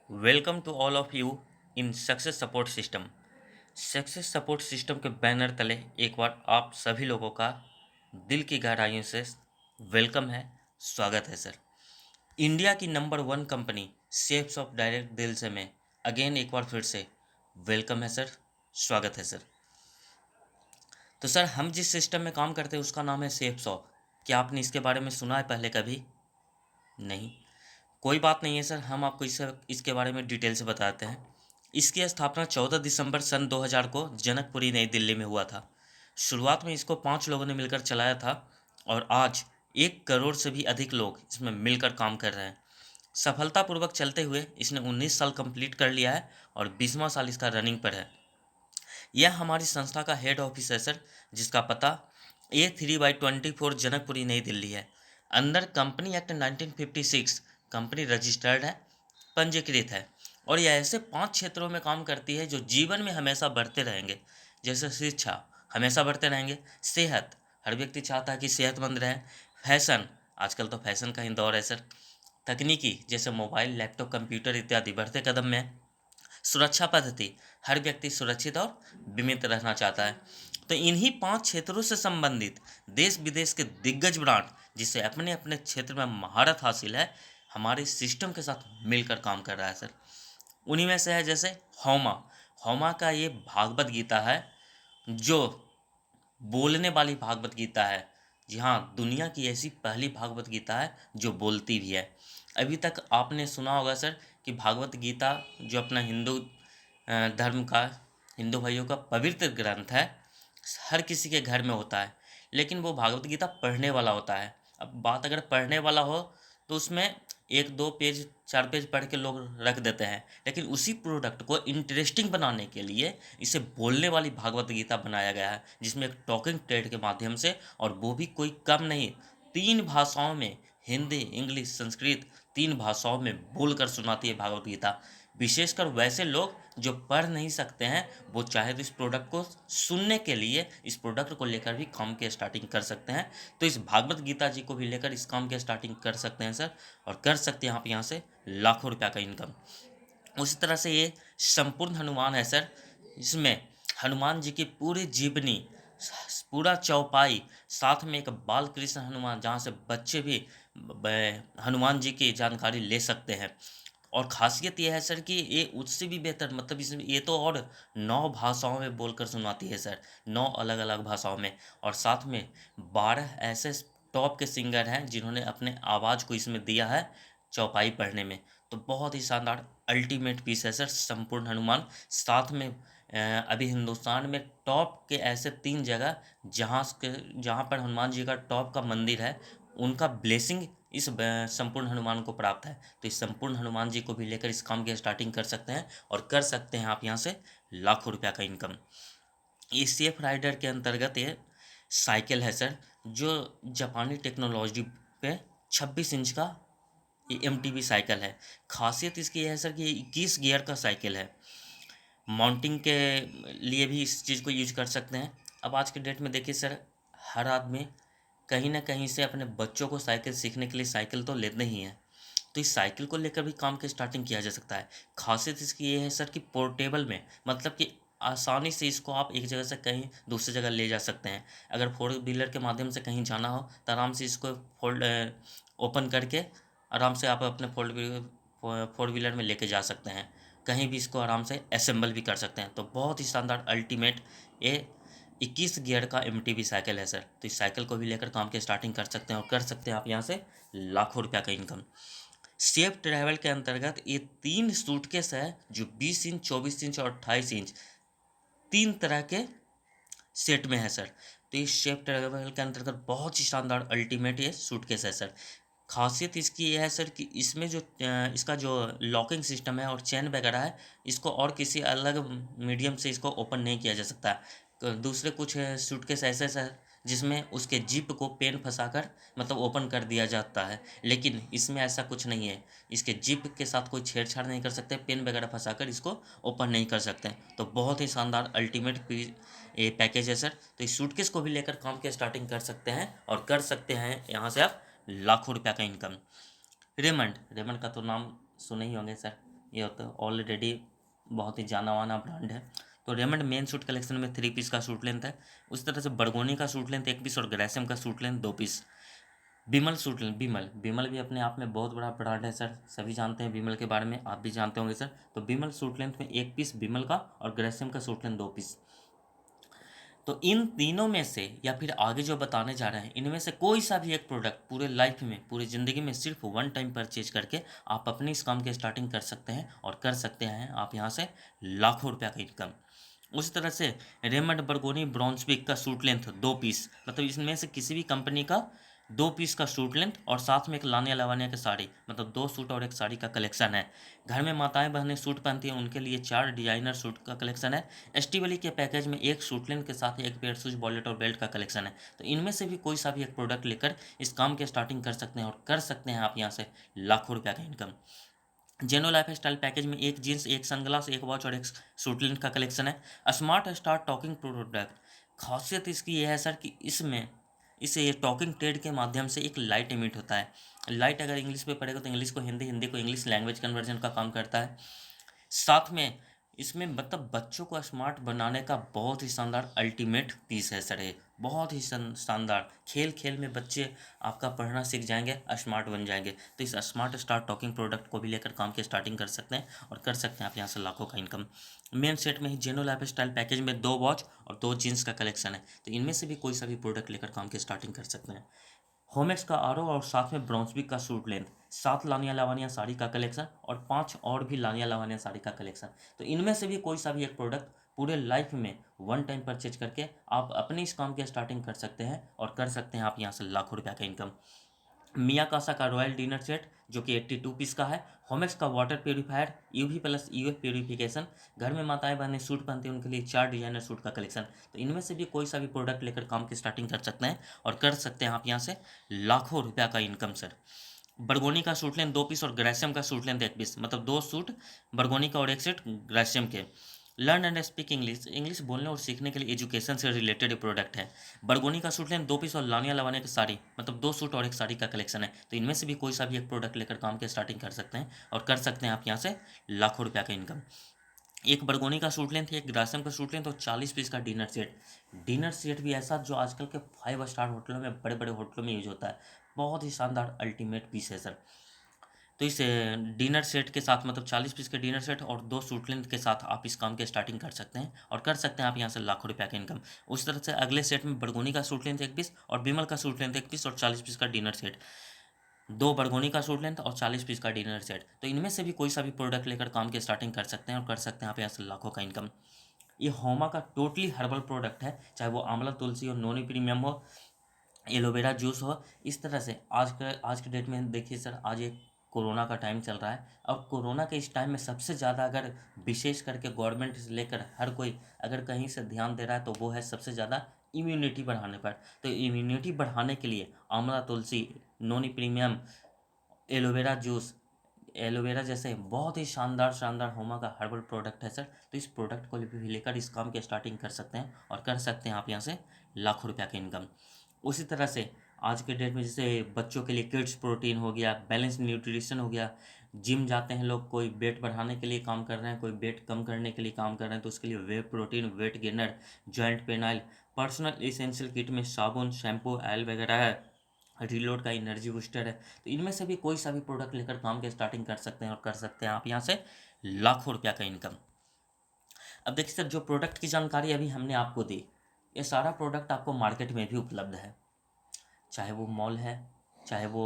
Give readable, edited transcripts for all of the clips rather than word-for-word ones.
Welcome to all of you in success support system. Success support system के banner तले एक बार आप सभी लोगों का दिल की गहराइयों से वेलकम है, स्वागत है सर। इंडिया की number one company safes of direct दिल से में अगेन एक बार फिर से वेलकम है सर, स्वागत है सर। तो सर, हम जिस सिस्टम में काम करते हैं उसका नाम है सेफ्स ऑफ। क्या आपने इसके बारे में सुना है पहले कभी? नहीं। कोई बात नहीं है सर, हम आपको इसके बारे में डिटेल से बताते हैं। इसकी स्थापना 14 दिसंबर सन 2000 को जनकपुरी नई दिल्ली में हुआ था। शुरुआत में इसको 5 लोगों ने मिलकर चलाया था और आज 1 करोड़ से भी अधिक लोग इसमें मिलकर काम कर रहे हैं। सफलतापूर्वक चलते हुए इसने 19 साल कंप्लीट कर लिया है और 20वां साल इसका रनिंग पर है। यह हमारी संस्था का हेड ऑफिस है सर, जिसका पता A3/24 जनकपुरी नई दिल्ली है। अंदर कंपनी एक्ट 1956 कंपनी रजिस्टर्ड है, पंजीकृत है और यह ऐसे 5 क्षेत्रों में काम करती है जो जीवन में हमेशा बढ़ते रहेंगे। जैसे शिक्षा, हमेशा बढ़ते रहेंगे। सेहत, हर व्यक्ति चाहता है कि सेहतमंद रहे। फैशन, आजकल तो फैशन का ही दौर है सर। तकनीकी, जैसे मोबाइल, लैपटॉप, कंप्यूटर इत्यादि बढ़ते कदम में है। सुरक्षा पद्धति, हर व्यक्ति सुरक्षित और बीमित रहना चाहता है। तो इन्हीं 5 क्षेत्रों से संबंधित देश विदेश के दिग्गज ब्रांड, जिसे अपने अपने क्षेत्र में महारत हासिल है, हमारे सिस्टम के साथ मिलकर काम कर रहा है सर। उन्हीं में से है जैसे होमा। होमा का ये भागवत गीता है, जो बोलने वाली भागवत गीता है। जी हाँ, दुनिया की ऐसी पहली भागवत गीता है जो बोलती भी है। अभी तक आपने सुना होगा सर कि भागवत गीता जो अपना हिंदू धर्म का, हिंदू भाइयों का पवित्र ग्रंथ है, हर किसी के घर में होता है। लेकिन वो भागवत गीता पढ़ने वाला होता है। अब बात अगर पढ़ने वाला हो तो उसमें 1 2 पेज 4 पेज पढ़ के लोग रख देते हैं, लेकिन उसी प्रोडक्ट को इंटरेस्टिंग बनाने के लिए इसे बोलने वाली भागवत गीता बनाया गया है, जिसमें एक टॉकिंग ट्रेड के माध्यम से, और वो भी कोई कम नहीं, 3 भाषाओं में, हिंदी, इंग्लिश, संस्कृत, 3 भाषाओं में बोलकर सुनाती है भागवत गीता। विशेषकर वैसे लोग जो पढ़ नहीं सकते हैं, वो चाहे तो इस प्रोडक्ट को सुनने के लिए इस प्रोडक्ट को लेकर भी काम की स्टार्टिंग कर सकते हैं। तो इस भागवत गीता जी को भी लेकर इस काम की स्टार्टिंग कर सकते हैं सर, और कर सकते हैं आप यहाँ से लाखों रुपया का इनकम। उसी तरह से ये संपूर्ण हनुमान है सर। इसमें हनुमान जी की पूरी जीवनी, पूरा चौपाई, साथ में एक बाल कृष्ण हनुमान, जहाँ से बच्चे भी हनुमान जी की जानकारी ले सकते हैं। और खासियत ये है सर कि ये उससे भी बेहतर, मतलब इसमें ये तो और 9 भाषाओं में बोलकर सुनाती है सर, 9 अलग अलग भाषाओं में। और साथ में 12 ऐसे टॉप के सिंगर हैं जिन्होंने अपने आवाज़ को इसमें दिया है चौपाई पढ़ने में। तो बहुत ही शानदार अल्टीमेट पीस है सर संपूर्ण हनुमान। साथ में अभी हिंदुस्तान में टॉप के ऐसे 3 जगह, जहाँ पर हनुमान जी का टॉप का मंदिर है, उनका ब्लेसिंग इस संपूर्ण हनुमान को प्राप्त है। तो इस संपूर्ण हनुमान जी को भी लेकर इस काम की स्टार्टिंग कर सकते हैं, और कर सकते हैं आप यहाँ से लाखों रुपया का इनकम। ये सेफ राइडर के अंतर्गत ये साइकिल है सर, जो जापानी टेक्नोलॉजी पे 26 इंच का ये MTB साइकिल है। खासियत इसकी यह है सर कि ये 21 गियर का साइकिल है। माउंटिंग के लिए भी इस चीज़ को यूज कर सकते हैं। अब आज के डेट में देखिए सर, हर आदमी कहीं ना कहीं से अपने बच्चों को साइकिल सीखने के लिए साइकिल तो लेते ही हैं। तो इस साइकिल को लेकर भी काम की स्टार्टिंग किया जा सकता है। खासियत इसकी ये है सर कि पोर्टेबल में, मतलब कि आसानी से इसको आप एक जगह से कहीं दूसरी जगह ले जा सकते हैं। अगर 4 व्हीलर के माध्यम से कहीं जाना हो तो आराम से इसको फोल्ड ओपन करके आराम से आप अपने 4 व्हीलर में लेके जा सकते हैं। कहीं भी इसको आराम से असेंबल भी कर सकते हैं। तो बहुत ही शानदार अल्टीमेट ये 21 गियर का MTB साइकिल है सर। तो इस साइकिल को भी लेकर काम की स्टार्टिंग कर सकते हैं, और कर सकते हैं आप यहाँ से लाखों रुपया का इनकम। सेफ ट्रैवल के अंतर्गत ये 3 सूटकेस है, जो 20 इंच, 24 इंच और 28 इंच, 3 तरह के सेट में है सर। तो इस शेप ट्रैवल के अंतर्गत बहुत ही शानदार अल्टीमेट ये सूटकेस है सर। खासियत इसकी ये है सर कि इसमें जो इसका जो लॉकिंग सिस्टम है और चेन वगैरह है, इसको और किसी अलग मीडियम से इसको ओपन नहीं किया जा सकता है। तो दूसरे कुछ सूटकेस ऐसे सर जिसमें उसके जिप को पेन फंसाकर मतलब ओपन कर दिया जाता है, लेकिन इसमें ऐसा कुछ नहीं है। इसके जिप के साथ कोई छेड़छाड़ नहीं कर सकते, पेन वगैरह फंसाकर इसको ओपन नहीं कर सकते। तो बहुत ही शानदार अल्टीमेट पीस ये पैकेज है सर। तो इस सूटकेस को भी लेकर काम की स्टार्टिंग कर सकते हैं, और कर सकते हैं यहाँ से आप लाखों रुपया का इनकम। रेमंड, रेमंड का तो नाम सुने ही होंगे सर। ये तो ऑलरेडी बहुत ही जाना माना ब्रांड है। तो रेमंड मेन सूट कलेक्शन में 3 पीस का सूट लेंथ है। उस तरह से बरगोनी का सूट लेंथ 1 पीस और ग्रेसम का suit length 2 piece. Vimal suit length, Vimal भी अपने आप में बहुत बड़ा ब्रांड है सर, सभी जानते हैं बिमल के बारे में, आप भी जानते होंगे सर। तो बिमल सूट लेंथ में 1 पीस बिमल का और ग्रेसम का सूट लेंथ 2 पीस। तो इन तीनों में से या फिर आगे जो बताने जा रहे हैं इनमें से कोई सा भी एक प्रोडक्ट पूरे लाइफ में, पूरी ज़िंदगी में सिर्फ वन टाइम परचेज करके आप अपने इस काम की स्टार्टिंग कर सकते हैं और कर सकते हैं आप यहाँ से लाखों रुपया का इनकम। उसी तरह से रेमंड बर्गोनी ब्रॉन्जविक का सूट लेंथ 2 पीस, मतलब इसमें से किसी भी कंपनी का 2 पीस का सूट लेंथ और साथ में एक लानिया लवानिया की साड़ी, मतलब 2 सूट और एक साड़ी का कलेक्शन है। घर में माताएं बहनें सूट पहनती हैं उनके लिए 4 डिजाइनर सूट का कलेक्शन है। एसटी वाली के पैकेज में एक सूट लेंथ के साथ एक पेयर शूज, वॉलेट और बेल्ट का कलेक्शन है। तो इनमें से भी कोई सा भी एक प्रोडक्ट लेकर इस काम की स्टार्टिंग कर सकते हैं और कर सकते हैं आप यहाँ से लाखों रुपया का इनकम। जेनो लाइफ स्टाइल पैकेज में एक जींस, एक सनग्लास, एक वॉच और एक सूट लेंथ का कलेक्शन है। स्मार्ट स्टार टॉकिंग प्रोडक्ट, खासियत इसकी यह है सर कि इसमें इसे ये टॉकिंग ट्रेड के माध्यम से एक लाइट इमिट होता है। लाइट अगर इंग्लिश पे पढ़ेगा तो इंग्लिश को हिंदी, हिंदी को इंग्लिश, लैंग्वेज कन्वर्जन का काम करता है। साथ में इसमें मतलब बच्चों को स्मार्ट बनाने का बहुत ही शानदार अल्टीमेट पीस है सर ये, बहुत ही शानदार। खेल खेल में बच्चे आपका पढ़ना सीख जाएंगे, स्मार्ट बन जाएंगे। तो इस स्मार्ट स्टार टॉकिंग प्रोडक्ट को भी लेकर काम की स्टार्टिंग कर सकते हैं और कर सकते हैं आप यहाँ से लाखों का इनकम। मेन सेट में ही जेनो लाइफ स्टाइल पैकेज में 2 वॉच और 2 जीन्स का कलेक्शन है। तो इनमें से भी कोई सा भी प्रोडक्ट लेकर काम की स्टार्टिंग कर सकते हैं। होमेक्स का आरओ और साथ में ब्राउन्सविक का सूट लेंथ, 7 लानिया लावानिया साड़ी का कलेक्शन और 5 और भी लानिया लावानिया साड़ी का कलेक्शन। तो इनमें से भी कोई सा भी एक प्रोडक्ट पूरे लाइफ में वन टाइम परचेज करके आप अपने इस काम की स्टार्टिंग कर सकते हैं और कर सकते हैं आप यहाँ से लाखों रुपया का इनकम। मियाकासा का रॉयल डिनर सेट जो कि 82 पीस का है। होमेक्स का water purifier, UV plus UF purification, घर में माताएं बहनें सूट पहनती हैं उनके लिए 4 डिजाइनर सूट का कलेक्शन। तो इनमें से भी कोई सा भी प्रोडक्ट लेकर काम की स्टार्टिंग कर सकते हैं और कर सकते हैं आप यहाँ से लाखों रुपया का इनकम सर। बरगोनी का सूट लें 2 पीस और ग्रेसियम का सूट लें 1 पीस, मतलब 2 सूट बरगोनी का और 1 सेट ग्रेसियम के। Learn and speak English, English बोलने और सीखने के लिए एजुकेशन से रिलेटेड प्रोडक्ट है। बरगोनी का सूट लें 2 पीस और लानिया लवाने की साड़ी, मतलब 2 सूट और एक साड़ी का कलेक्शन है। तो इनमें से भी कोई सा भी एक प्रोडक्ट लेकर काम की स्टार्टिंग कर सकते हैं और कर सकते हैं आप यहाँ से लाखों रुपया का इनकम। एक बरगोनी का सूट लेंथ, एक ग्रासम का सूट लेंथ और 40 पीस का डिनर सेट। डिनर सेट भी ऐसा जो आजकल के 5 स्टार होटलों में, बड़े बड़े होटलों में यूज होता है। बहुत ही शानदार अल्टीमेट पीस है सर। तो इस डिनर सेट के साथ, मतलब 40 पीस के डिनर सेट और 2 सूट लेंथ के साथ आप इस काम की स्टार्टिंग कर सकते हैं और कर सकते हैं आप यहाँ से लाखों रुपया का इनकम। उस तरह से अगले सेट में बरगोनी का सूट लेंथ 1 पीस और बिमल का सूट लेंथ 1 पीस और 40 पीस का डिनर सेट। 2 बरगोनी का सूट लेंथ और 40 पीस का डिनर सेट। तो इनमें से भी कोई सा भी प्रोडक्ट लेकर काम की स्टार्टिंग कर सकते हैं और कर सकते हैं आप यहाँ से लाखों का इनकम। ये होमा का टोटली हर्बल प्रोडक्ट है, चाहे वो आंवला, तुलसी और नोनी प्रीमियम हो, एलोवेरा जूस हो। इस तरह से आज के डेट में देखिए सर, आज एक कोरोना का टाइम चल रहा है और कोरोना के इस टाइम में सबसे ज़्यादा अगर विशेष करके गवर्नमेंट से लेकर हर कोई अगर कहीं से ध्यान दे रहा है तो वो है सबसे ज़्यादा इम्यूनिटी बढ़ाने पर। तो इम्यूनिटी बढ़ाने के लिए आंवला, तुलसी, नोनी प्रीमियम, एलोवेरा जूस, एलोवेरा जैसे बहुत ही शानदार शानदार होमा का हर्बल प्रोडक्ट है सर। तो इस प्रोडक्ट को भी लेकर इस काम की स्टार्टिंग कर सकते हैं और कर सकते हैं आप यहाँ से लाखों रुपया का इनकम। उसी तरह से आज के डेट में जैसे बच्चों के लिए किड्स प्रोटीन हो गया, बैलेंस न्यूट्रिशन हो गया, जिम जाते हैं लोग, कोई वेट बढ़ाने के लिए काम कर रहे हैं, कोई वेट कम करने के लिए काम कर रहे हैं, तो उसके लिए वे protein, weight gainer, joint pain oil, personal essential kit में साबुन, शैम्पू, ऑयल वगैरह है, रीलोड का एनर्जी बूस्टर है। तो इनमें से भी कोई सा भी प्रोडक्ट लेकर काम के स्टार्टिंग कर सकते हैं और कर सकते हैं आप यहाँ से लाखों रुपया का इनकम। अब देखिए सर, जो प्रोडक्ट की जानकारी अभी हमने आपको दी, ये सारा प्रोडक्ट आपको मार्केट में भी उपलब्ध है, चाहे वो मॉल है, चाहे वो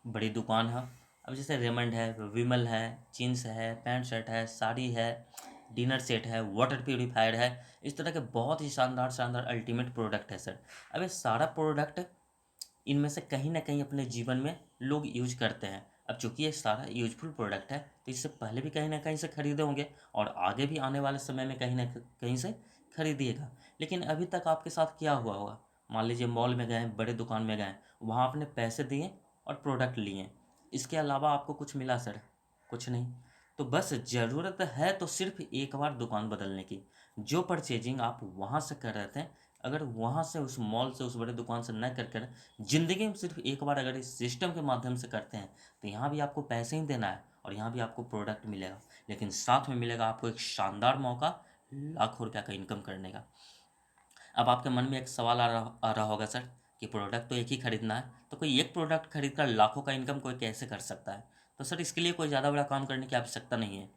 बड़ी दुकान है। अब जैसे रेमंड है, विमल है, जींस है, पैंट शर्ट है, साड़ी है, डिनर सेट है, वाटर प्योरीफायर है, इस तरह के बहुत ही शानदार शानदार अल्टीमेट प्रोडक्ट है सर। अब ये सारा प्रोडक्ट इनमें से कहीं ना कहीं अपने जीवन में लोग यूज करते हैं। अब चूंकि ये सारा यूजफुल प्रोडक्ट है तो इससे पहले भी कहीं ना कहीं से खरीदे होंगे और आगे भी आने वाले समय में कहीं ना कहीं से खरीदिएगा। लेकिन अभी तक आपके साथ क्या हुआ होगा? मान लीजिए मॉल में गए, बड़े दुकान में गए, वहाँ आपने पैसे दिए और प्रोडक्ट लिए, इसके अलावा आपको कुछ मिला सर? कुछ नहीं। तो बस ज़रूरत है तो सिर्फ एक बार दुकान बदलने की। जो परचेजिंग आप वहाँ से कर रहे थे, अगर वहाँ से, उस मॉल से, उस बड़े दुकान से न कर कर ज़िंदगी में सिर्फ एक बार अगर इस सिस्टम के माध्यम से करते हैं तो यहाँ भी आपको पैसे ही देना है और यहाँ भी आपको प्रोडक्ट मिलेगा, लेकिन साथ में मिलेगा आपको एक शानदार मौका लाखों रुपया का इनकम करने का। अब आपके मन में एक सवाल आ रहा होगा सर कि प्रोडक्ट तो एक ही खरीदना है, तो कोई एक प्रोडक्ट खरीद कर लाखों का इनकम कोई कैसे कर सकता है? तो सर इसके लिए कोई ज़्यादा बड़ा काम करने की आवश्यकता नहीं है।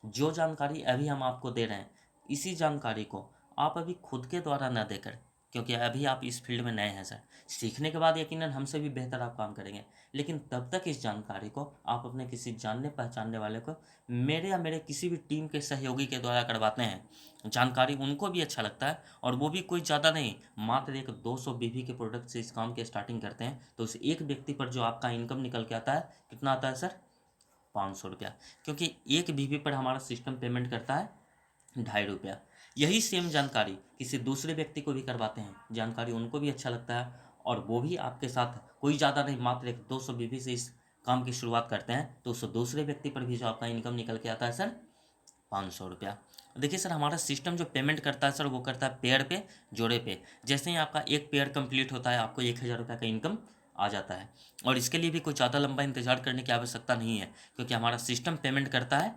जो जानकारी अभी हम आपको दे रहे हैं, इसी जानकारी को आप अभी खुद के द्वारा न देकर, क्योंकि अभी आप इस फील्ड में नए हैं सर, सीखने के बाद यकीनन हमसे भी बेहतर आप काम करेंगे, लेकिन तब तक इस जानकारी को आप अपने किसी जानने पहचानने वाले को, मेरे या मेरे किसी भी टीम के सहयोगी के द्वारा करवाते हैं। जानकारी उनको भी अच्छा लगता है, और वो भी कोई ज़्यादा नहीं, मात्र एक 200 बीवी के प्रोडक्ट से इस काम की स्टार्टिंग करते हैं, तो उस एक व्यक्ति पर जो आपका इनकम निकल के आता है, कितना आता है सर? 500 रुपया। क्योंकि एक बीवी पर हमारा सिस्टम पेमेंट करता है 2.5 रुपया। यही सेम जानकारी किसी दूसरे व्यक्ति को भी करवाते हैं, जानकारी उनको भी अच्छा लगता है, और वो भी आपके साथ कोई ज़्यादा नहीं, मात्र एक 200 बीवी से इस काम की शुरुआत करते हैं, तो उस दूसरे व्यक्ति पर भी जो आपका इनकम निकल के आता है सर, 500 रुपया। देखिए सर, हमारा सिस्टम जो पेमेंट करता है सर, वो करता है पेयर पे, जोड़े पे। जैसे ही आपका एक पेयर कंप्लीट होता है, आपको 1,000 रुपया का इनकम आ जाता है, और इसके लिए भी कोई ज़्यादा लंबा इंतजार करने की आवश्यकता नहीं है, क्योंकि हमारा सिस्टम पेमेंट करता है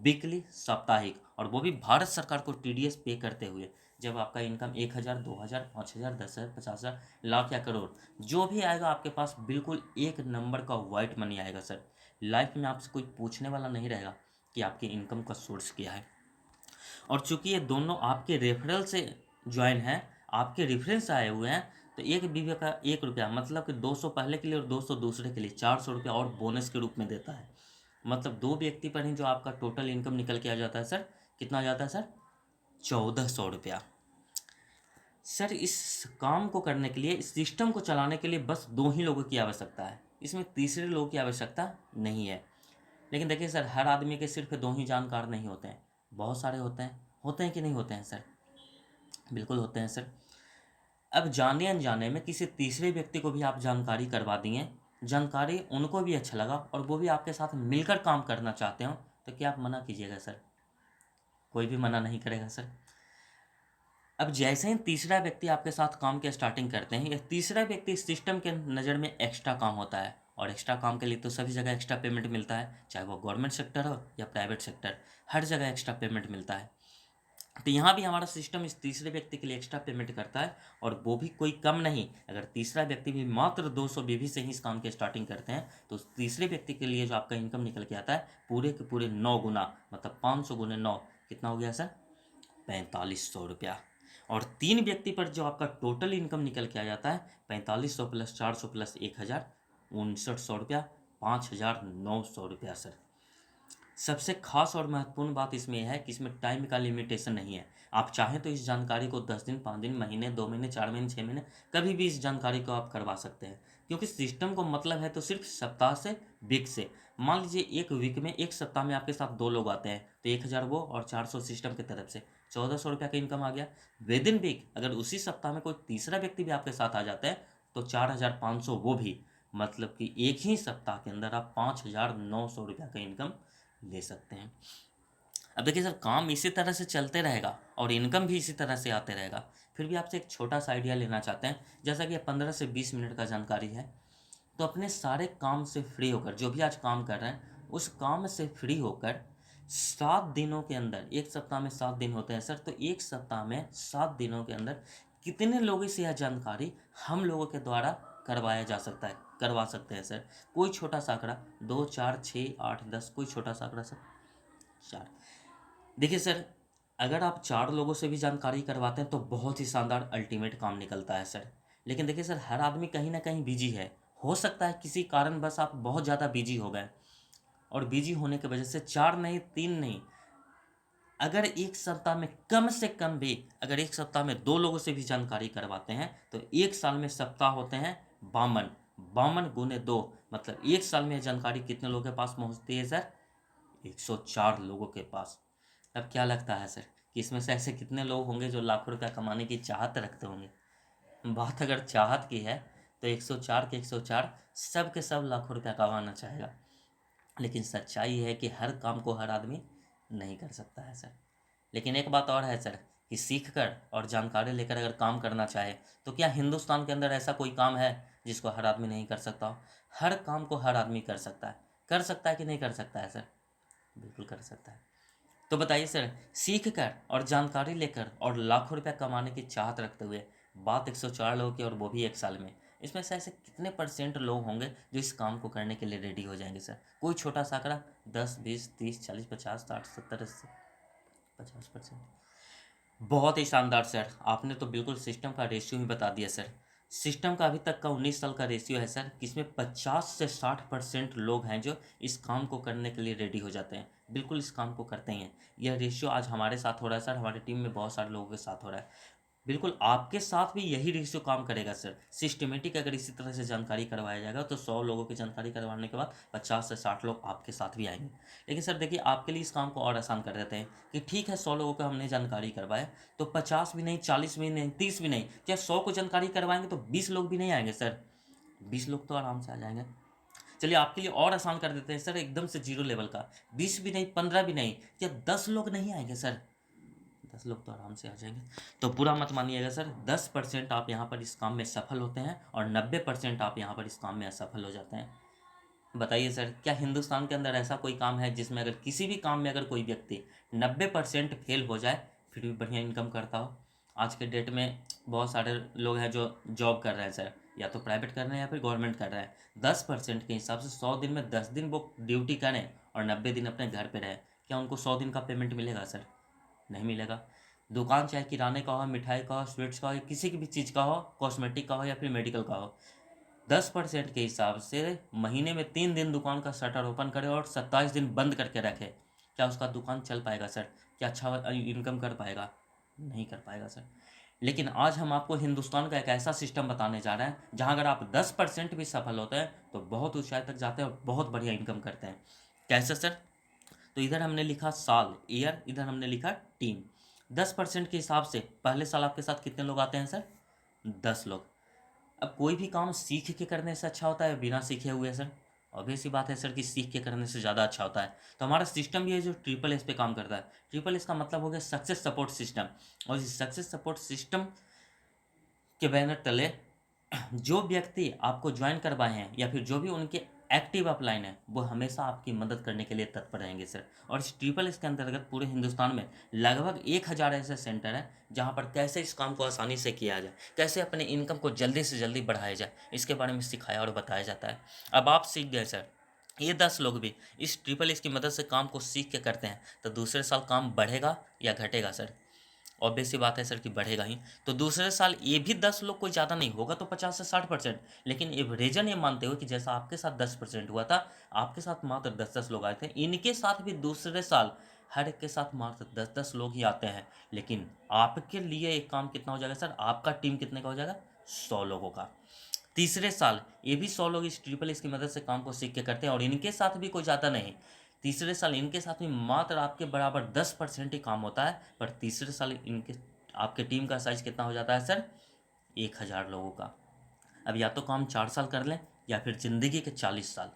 वीकली, साप्ताहिक, और वो भी भारत सरकार को TDS पे करते हुए। जब आपका इनकम 1,000, 2,000, 5,000, 10,000, 50,000, लाख या करोड़ जो भी आएगा आपके पास, बिल्कुल एक नंबर का वाइट मनी आएगा सर। लाइफ में आपसे कोई पूछने वाला नहीं रहेगा कि आपकी इनकम का सोर्स क्या है। और चूंकि ये दोनों आपके रेफरल से ज्वाइन हैं, आपके रेफरेंस आए हुए हैं, तो एक बीवी का 1 रुपया, मतलब कि 200 पहले के लिए और 200 दूसरे के लिए, 400 रुपया और बोनस के रूप में देता है। मतलब दो व्यक्ति पर ही जो आपका टोटल इनकम निकल के आ जाता है सर, कितना आ जाता है सर? 1,400 रुपया। सर इस काम को करने के लिए, इस सिस्टम को चलाने के लिए बस दो ही लोगों की आवश्यकता है, इसमें तीसरे लोगों की आवश्यकता नहीं है। लेकिन देखिए सर, हर आदमी के सिर्फ दो ही जानकार नहीं होते हैं, बहुत सारे होते हैं कि नहीं होते हैं सर? बिल्कुल होते हैं सर। अब जाने अनजाने में किसी तीसरे व्यक्ति को भी आप जानकारी करवा दिए, जानकारी उनको भी अच्छा लगा, और वो भी आपके साथ मिलकर काम करना चाहते हो, तो क्या आप मना कीजिएगा सर? कोई भी मना नहीं करेगा सर। अब जैसे ही तीसरा व्यक्ति आपके साथ काम की स्टार्टिंग करते हैं, यह तीसरा व्यक्ति सिस्टम के नज़र में एक्स्ट्रा काम होता है, और एक्स्ट्रा काम के लिए तो सभी जगह एक्स्ट्रा पेमेंट मिलता है, चाहे वो गवर्नमेंट सेक्टर हो या प्राइवेट सेक्टर, हर जगह एक्स्ट्रा पेमेंट मिलता है। तो यहाँ भी हमारा सिस्टम इस तीसरे व्यक्ति के लिए एक्स्ट्रा पेमेंट करता है, और वो भी कोई कम नहीं। अगर तीसरा व्यक्ति भी मात्र 200 बीवी से ही इस काम की स्टार्टिंग करते हैं, तो उस तीसरे व्यक्ति के लिए जो आपका इनकम निकल के आता है, पूरे के पूरे 9 गुना, मतलब 500 गुने 9, कितना हो गया सर? 4,500 रुपया। और तीन व्यक्ति पर जो आपका टोटल इनकम निकल के आ जाता है, 4,500 प्लस 400 प्लस 1,000, 6,900 रुपया, 5,900 रुपया सर। सबसे खास और महत्वपूर्ण बात इसमें यह है कि इसमें टाइम का लिमिटेशन नहीं है। आप चाहें तो इस जानकारी को 10 दिन, 5 दिन, महीने, 2 महीने, 4 महीने, 6 महीने, कभी भी इस जानकारी को आप करवा सकते हैं, क्योंकि सिस्टम को मतलब है तो सिर्फ सप्ताह से, वीक से। मान लीजिए एक वीक में, एक सप्ताह में आपके साथ 2 लोग आते हैं, तो 1,000 वो और 400 सिस्टम की तरफ से, 1,400 रुपया का इनकम आ गया। विद इन वीक अगर उसी सप्ताह में कोई तीसरा व्यक्ति भी आपके साथ आ जाता है, तो 4,500 वो भी, मतलब कि एक ही सप्ताह के अंदर आप 5,900 रुपया का इनकम ले सकते हैं। अब देखिए सर, काम इसी तरह से चलते रहेगा और इनकम भी इसी तरह से आते रहेगा। फिर भी आपसे एक छोटा सा आइडिया लेना चाहते हैं, जैसा कि 15 से 20 मिनट का जानकारी है, तो अपने सारे काम से फ्री होकर, जो भी आज काम कर रहे हैं उस काम से फ्री होकर, 7 दिनों के अंदर, एक सप्ताह में 7 दिन होते हैं सर, तो एक सप्ताह में 7 दिनों के अंदर कितने लोगों से यह जानकारी हम लोगों के द्वारा करवाया जा सकता है, करवा सकते हैं सर? कोई छोटा सा आंकड़ा, 2, 4, 6, 8, 10, कोई छोटा सा आंकड़ा सर? 4। देखिए सर, अगर आप 4 लोगों से भी जानकारी करवाते हैं तो बहुत ही शानदार अल्टीमेट काम निकलता है सर। लेकिन देखिए सर, हर आदमी कहीं ना कहीं बिजी है, हो सकता है किसी कारण बस आप बहुत ज़्यादा बिजी हो गए, और बिजी होने की वजह से 4 नहीं, 3 नहीं, अगर एक सप्ताह में कम से कम भी, अगर एक सप्ताह में 2 लोगों से भी जानकारी करवाते हैं, तो एक साल में सप्ताह होते हैं 52, 52 गुने 2, मतलब एक साल में यह जानकारी कितने लोगों के पास पहुंचती है सर? 104 लोगों के पास। अब क्या लगता है सर कि इसमें से ऐसे कितने लोग होंगे जो लाखों रुपया कमाने की चाहत रखते होंगे? बात अगर चाहत की है, तो 104 के 104 सब के सब लाखों रुपया कमाना चाहेगा, लेकिन सच्चाई है कि हर काम को हर आदमी नहीं कर सकता है सर। लेकिन एक बात और है सर, कि सीख कर और जानकारी लेकर अगर काम करना चाहे, तो क्या हिंदुस्तान के अंदर ऐसा कोई काम है जिसको हर आदमी नहीं कर सकता हो? हर काम को हर आदमी कर सकता है कि नहीं कर सकता है सर? बिल्कुल कर सकता है। तो बताइए सर, सीख कर और जानकारी लेकर और लाखों रुपया कमाने की चाहत रखते हुए, बात 104 लोगों की और वो भी 1 साल में, इसमें से ऐसे कितने परसेंट लोग होंगे जो इस काम को करने के लिए रेडी हो जाएंगे सर? कोई छोटा सा आंकड़ा, 10, 20, 30, 40, 50, 60, 70, 80, 50%? बहुत ही शानदार सर, आपने तो बिल्कुल सिस्टम का रेशियो ही बता दिया सर। सिस्टम का अभी तक का 19 साल का रेशियो है सर, जिसमें 50 से 60% लोग हैं जो इस काम को करने के लिए रेडी हो जाते हैं, बिल्कुल इस काम को करते हैं। यह रेशियो आज हमारे साथ हो रहा है सर, हमारी टीम में बहुत सारे लोगों के साथ हो रहा है। बिल्कुल आपके साथ भी यही रेशियो काम करेगा सर। सिस्टमेटिक अगर इसी तरह से जानकारी करवाया जाएगा तो 100 लोगों की जानकारी करवाने के बाद 50 से 60 लोग आपके साथ भी आएंगे। लेकिन सर देखिए, आपके लिए इस काम को और आसान कर देते हैं कि ठीक है, 100 लोगों को हमने जानकारी करवाया, तो 50 भी नहीं, 40 भी नहीं, 30 भी नहीं, क्या 100 को जानकारी करवाएंगे तो 20 लोग भी नहीं आएंगे सर? 20 लोग तो आराम से आ जाएंगे। चलिए आपके लिए और आसान कर देते हैं सर, एकदम से जीरो लेवल का, 20 भी नहीं, 15 भी नहीं, क्या 10 लोग नहीं आएंगे सर? 10 लोग तो आराम से आ जाएंगे। तो पूरा मत मानिएगा सर, 10% आप यहाँ पर इस काम में सफल होते हैं और 90% आप यहाँ पर इस काम में असफल हो जाते हैं। बताइए सर, क्या हिंदुस्तान के अंदर ऐसा कोई काम है जिसमें अगर किसी भी काम में अगर कोई व्यक्ति 90% फेल हो जाए फिर भी बढ़िया इनकम करता हो? आज के डेट में बहुत सारे लोग हैं जो जॉब कर रहे हैं सर, या तो प्राइवेट कर रहे हैं या फिर गवर्नमेंट कर रहे हैं। 10% के हिसाब से 100 दिन में 10 दिन वो ड्यूटी करें और 90 दिन अपने घर पे रहें, क्या उनको 100 दिन का पेमेंट मिलेगा सर? नहीं मिलेगा। दुकान चाहे किराने का हो, मिठाई का हो, स्वीट्स का हो, या किसी की भी चीज़ का हो, कॉस्मेटिक का हो या फिर मेडिकल का हो, 10% के हिसाब से महीने में 3 दिन दुकान का शटर ओपन करे और 27 दिन बंद करके रखे, क्या उसका दुकान चल पाएगा सर? क्या अच्छा इनकम कर पाएगा? नहीं कर पाएगा सर। लेकिन आज हम आपको हिंदुस्तान का एक ऐसा सिस्टम बताने जा रहे हैं जहां अगर आप 10% भी सफल होते हैं तो बहुत ऊंचाई तक जाते हैं और बहुत बढ़िया इनकम करते हैं। कैसे सर? तो इधर हमने लिखा साल, ईयर, इधर हमने लिखा टीम। 10% के हिसाब से पहले साल आपके साथ कितने लोग आते हैं सर? 10 लोग। अब कोई भी काम सीख के करने से अच्छा होता है बिना सीखे हुए सर? ऑब्वियस सी बात है सर कि सीख के करने से ज़्यादा अच्छा होता है। तो हमारा सिस्टम भी है जो ट्रिपल एस पे काम करता है। ट्रिपल एस का मतलब हो गया सक्सेस सपोर्ट सिस्टम। और इस सक्सेस सपोर्ट सिस्टम के बैनर तले जो व्यक्ति आपको ज्वाइन करवाए हैं या फिर जो भी उनके एक्टिव अपलाइन है वो हमेशा आपकी मदद करने के लिए तत्पर रहेंगे सर। और इस ट्रिपल इसके अंतर्गत पूरे हिंदुस्तान में लगभग 1000 ऐसे सेंटर हैं जहां पर कैसे इस काम को आसानी से किया जाए, कैसे अपने इनकम को जल्दी से जल्दी बढ़ाया जाए, इसके बारे में सिखाया और बताया जाता है। अब आप सीख गए सर, ये 10 लोग भी इस ट्रिपल इसकी मदद से काम को सीख के करते हैं, तो दूसरे साल काम बढ़ेगा या घटेगा सर? ऑब्वियस सी बात है सर कि बढ़ेगा ही। तो दूसरे साल ये भी 10 लोग, कोई ज़्यादा नहीं होगा तो 50 से 60%, लेकिन एवरेजन ये मानते हुए कि जैसा आपके साथ 10% हुआ था, आपके साथ मात्र 10 लोग आए थे, इनके साथ भी दूसरे साल हर एक के साथ मात्र 10 लोग ही आते हैं। लेकिन आपके लिए एक काम कितना हो जाएगा सर? आपका टीम कितने का हो जाएगा? 100 लोगों का। तीसरे साल ये भी 100 लोग इस ट्रिपल एस की मदद से काम को सीख के करते हैं और इनके साथ भी कोई ज़्यादा नहीं। तीसरे साल इनके साथ भी मात्र आपके बराबर 10% ही काम होता है, पर तीसरे साल इनके आपके टीम का साइज कितना हो जाता है सर? 1000 लोगों का। अब या तो काम 4 साल कर लें या फिर ज़िंदगी के 40 साल।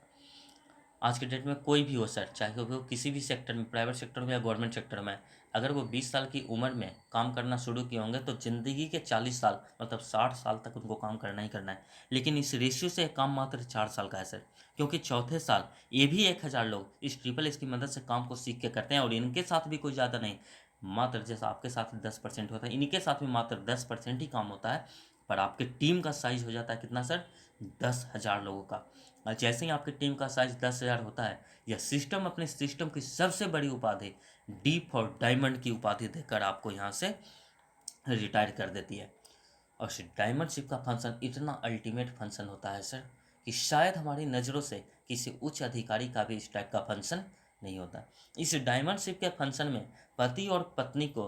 आज के डेट में कोई भी हो सर, चाहे वो किसी भी सेक्टर में, प्राइवेट सेक्टर में या गवर्नमेंट सेक्टर में, अगर वो 20 साल की उम्र में काम करना शुरू किए होंगे तो ज़िंदगी के 40 साल मतलब 60 साल तक उनको काम करना ही करना है। लेकिन इस रेशियो से काम मात्र 4 साल का है सर, क्योंकि चौथे साल ये भी 1000 लोग इस ट्रिपल एस की मदद से काम को सीख के करते हैं और इनके साथ भी कोई ज़्यादा नहीं, मात्र जैसा आपके साथ 10% होता है, इनके साथ भी मात्र 10% ही काम होता है। पर आपके टीम का साइज हो जाता है कितना सर? 10,000 लोगों का। और जैसे ही आपकी टीम का साइज 10,000 होता है, यह सिस्टम अपने सिस्टम की सबसे बड़ी उपाधि डीप और डायमंड की उपाधि देकर आपको यहाँ से रिटायर कर देती है। और इस डायमंडशिप का फंक्शन इतना अल्टीमेट फंक्शन होता है सर कि शायद हमारी नज़रों से किसी उच्च अधिकारी का भी इस टाइप का फंक्शन नहीं होता। इस डायमंडशिप के फंक्शन में पति और पत्नी को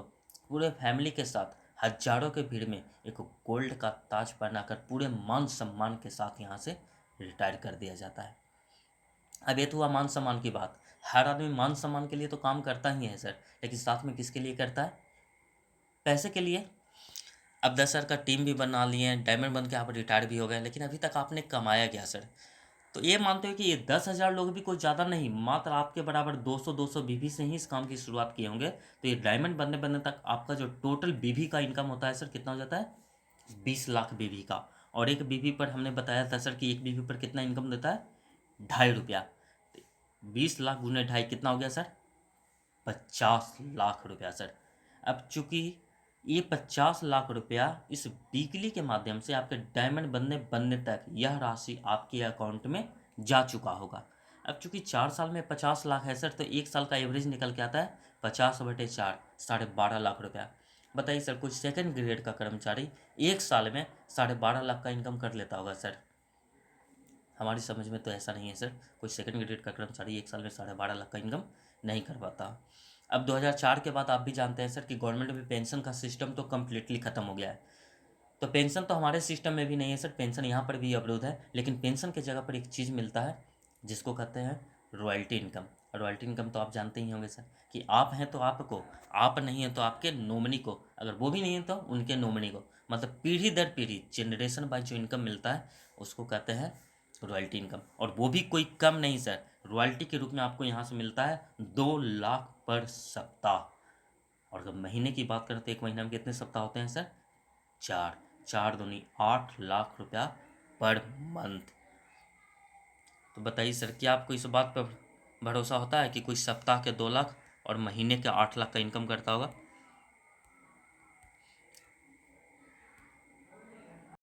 पूरे फैमिली के साथ हजारों के भीड़ में एक गोल्ड का ताज पहनाकर पूरे मान सम्मान के साथ यहाँ से रिटायर कर दिया जाता है। अब ये तो हुआ मान सम्मान की बात। हर आदमी मान सम्मान के लिए तो काम करता ही है सर, लेकिन साथ में किसके लिए करता है? पैसे के लिए। अब 10 साल का टीम भी बना लिए हैं, डायमंड बन के आप रिटायर भी हो गए, लेकिन अभी तक आपने कमाया क्या सर? तो ये मानते हो कि ये 10,000 लोग भी कोई ज़्यादा नहीं, मात्र आपके बराबर 200 बीवी से ही इस काम की शुरुआत किए होंगे। तो ये डायमंड बनने बनने तक आपका जो टोटल बीवी का इनकम होता है सर कितना हो जाता है? 20 लाख बीवी का। और एक बीवी पर हमने बताया था सर कि एक बीवी पर कितना इनकम देता है? ₹2.5। 20 लाख गुने ढाई कितना हो गया सर? 50 लाख रुपया सर। अब चूंकि ये 50 लाख रुपया इस वीकली के माध्यम से आपके डायमंड बनने बनने तक यह राशि आपके अकाउंट में जा चुका होगा। अब चूंकि 4 साल में 50 लाख है सर, तो एक साल का एवरेज निकल के आता है 50/4, 12.5 लाख रुपया। बताइए सर, कुछ सेकंड ग्रेड का कर्मचारी एक साल में 12.5 लाख का इनकम कर लेता होगा सर? हमारी समझ में तो ऐसा नहीं है सर। कोई सेकंड ग्रेड का कर्मचारी एक साल में 12.5 लाख का इनकम नहीं कर पाता। अब 2004 के बाद आप भी जानते हैं सर कि गवर्नमेंट में पेंशन का सिस्टम तो कम्प्लीटली ख़त्म हो गया है। तो पेंशन तो हमारे सिस्टम में भी नहीं है सर, पेंशन यहाँ पर भी अवरुद्ध है। लेकिन पेंशन की जगह पर एक चीज़ मिलता है जिसको कहते हैं रॉयल्टी इनकम। रॉयल्टी इनकम तो आप जानते ही होंगे सर कि आप हैं तो आपको, आप नहीं हैं तो आपके नॉमिनी को, अगर वो भी नहीं है तो उनके नॉमिनी को, मतलब पीढ़ी दर पीढ़ी जनरेशन बाय जो इनकम मिलता है उसको कहते हैं रॉयल्टी इनकम। और वो भी कोई कम नहीं सर, रॉयल्टी के रूप में आपको यहाँ से मिलता है 2 लाख पर सप्ताह। और अगर महीने की बात करें तो एक महीने में कितने सप्ताह होते हैं सर? 4, 4 दूनी 8 लाख रुपया पर मंथ। तो बताइए सर, क्या आपको इस बात पर भरोसा होता है कि कोई सप्ताह के 2 लाख और महीने के 8 लाख का इनकम करता होगा?